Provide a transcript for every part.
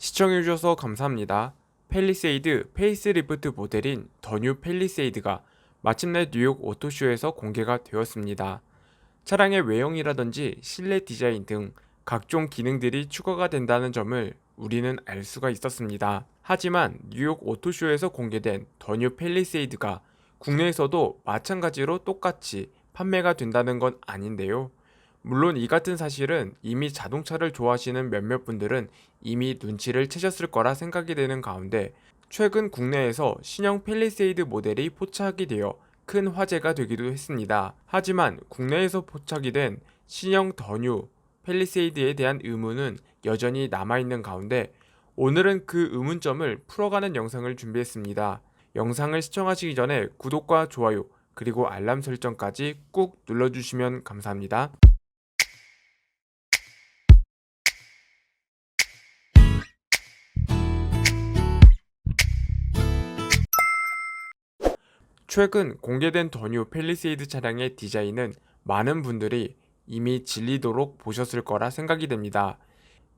시청해주셔서 감사합니다. 팰리세이드 페이스리프트 모델인 더 뉴 팰리세이드가 마침내 뉴욕 오토쇼에서 공개가 되었습니다. 차량의 외형이라든지 실내 디자인 등 각종 기능들이 추가가 된다는 점을 우리는 알 수가 있었습니다. 하지만 뉴욕 오토쇼에서 공개된 더 뉴 팰리세이드가 국내에서도 마찬가지로 똑같이 판매가 된다는 건 아닌데요. 물론 이 같은 사실은 이미 자동차를 좋아하시는 몇몇 분들은 이미 눈치를 채셨을 거라 생각이 되는 가운데, 최근 국내에서 신형 팰리세이드 모델이 포착이 되어 큰 화제가 되기도 했습니다. 하지만 국내에서 포착이 된 신형 더 뉴 팰리세이드에 대한 의문은 여전히 남아있는 가운데, 오늘은 그 의문점을 풀어가는 영상을 준비했습니다. 영상을 시청하시기 전에 구독과 좋아요 그리고 알람 설정까지 꾹 눌러주시면 감사합니다. 최근 공개된 더 뉴 팰리세이드 차량의 디자인은 많은 분들이 이미 질리도록 보셨을 거라 생각이 됩니다.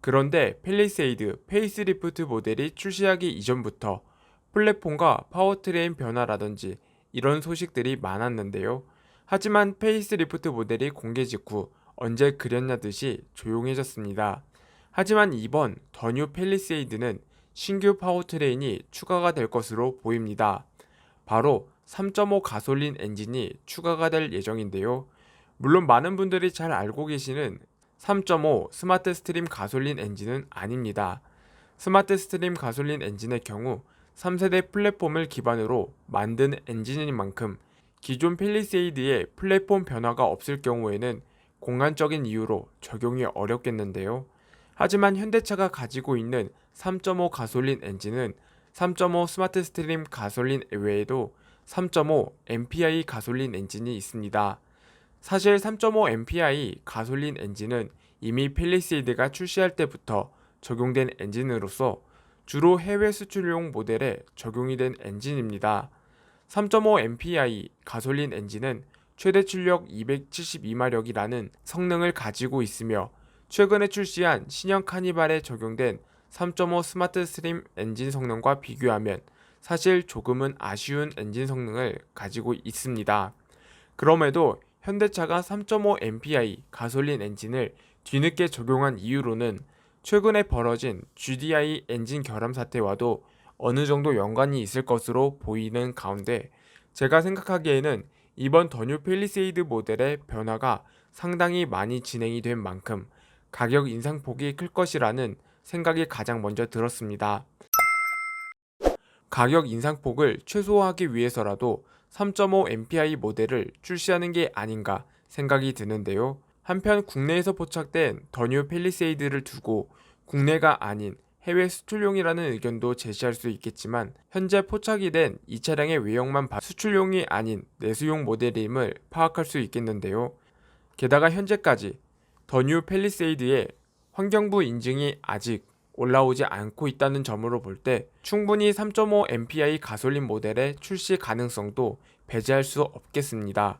그런데 팰리세이드 페이스리프트 모델이 출시하기 이전부터 플랫폼과 파워트레인 변화라든지 이런 소식들이 많았는데요. 하지만 페이스리프트 모델이 공개 직후 언제 그랬냐 듯이 조용해졌습니다. 하지만 이번 더 뉴 팰리세이드는 신규 파워트레인이 추가가 될 것으로 보입니다. 바로 3.5 가솔린 엔진이 추가가 될 예정인데요. 물론 많은 분들이 잘 알고 계시는 3.5 스마트 스트림 가솔린 엔진은 아닙니다. 스마트 스트림 가솔린 엔진의 경우 3세대 플랫폼을 기반으로 만든 엔진인 만큼 기존 팰리세이드에 플랫폼 변화가 없을 경우에는 공간적인 이유로 적용이 어렵겠는데요. 하지만 현대차가 가지고 있는 3.5 가솔린 엔진은 3.5 스마트 스트림 가솔린 외에도 3.5 MPI 가솔린 엔진이 있습니다. 사실 3.5 MPI 가솔린 엔진은 이미 팰리세이드가 출시할 때부터 적용된 엔진으로서 주로 해외 수출용 모델에 적용이 된 엔진입니다. 3.5 MPI 가솔린 엔진은 최대 출력 272마력이라는 성능을 가지고 있으며, 최근에 출시한 신형 카니발에 적용된 3.5 스마트 스트림 엔진 성능과 비교하면 사실 조금은 아쉬운 엔진 성능을 가지고 있습니다. 그럼에도 현대차가 3.5 MPI 가솔린 엔진을 뒤늦게 적용한 이유로는 최근에 벌어진 GDI 엔진 결함 사태와도 어느 정도 연관이 있을 것으로 보이는 가운데, 제가 생각하기에는 이번 더 뉴 팰리세이드 모델의 변화가 상당히 많이 진행이 된 만큼 가격 인상폭이 클 것이라는 생각이 가장 먼저 들었습니다. 가격 인상폭을 최소화하기 위해서라도 3.5 MPI 모델을 출시하는 게 아닌가 생각이 드는데요. 한편 국내에서 포착된 더 뉴 팰리세이드를 두고 국내가 아닌 해외 수출용이라는 의견도 제시할 수 있겠지만, 현재 포착이 된 이 차량의 외형만 봐도 수출용이 아닌 내수용 모델임을 파악할 수 있겠는데요. 게다가 현재까지 더 뉴 팰리세이드의 환경부 인증이 아직 올라오지 않고 있다는 점으로 볼 때 충분히 3.5 MPI 가솔린 모델의 출시 가능성도 배제할 수 없겠습니다.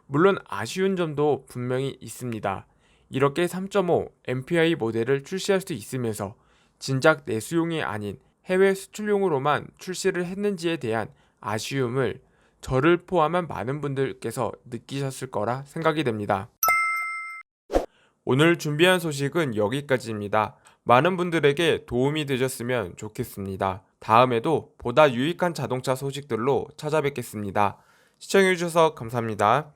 물론 아쉬운 점도 분명히 있습니다. 이렇게 3.5 MPI 모델을 출시할 수 있으면서 진작 내수용이 아닌 해외 수출용으로만 출시를 했는지에 대한 아쉬움을 저를 포함한 많은 분들께서 느끼셨을 거라 생각이 됩니다. 오늘 준비한 소식은 여기까지입니다. 많은 분들에게 도움이 되셨으면 좋겠습니다. 다음에도 보다 유익한 자동차 소식들로 찾아뵙겠습니다. 시청해주셔서 감사합니다.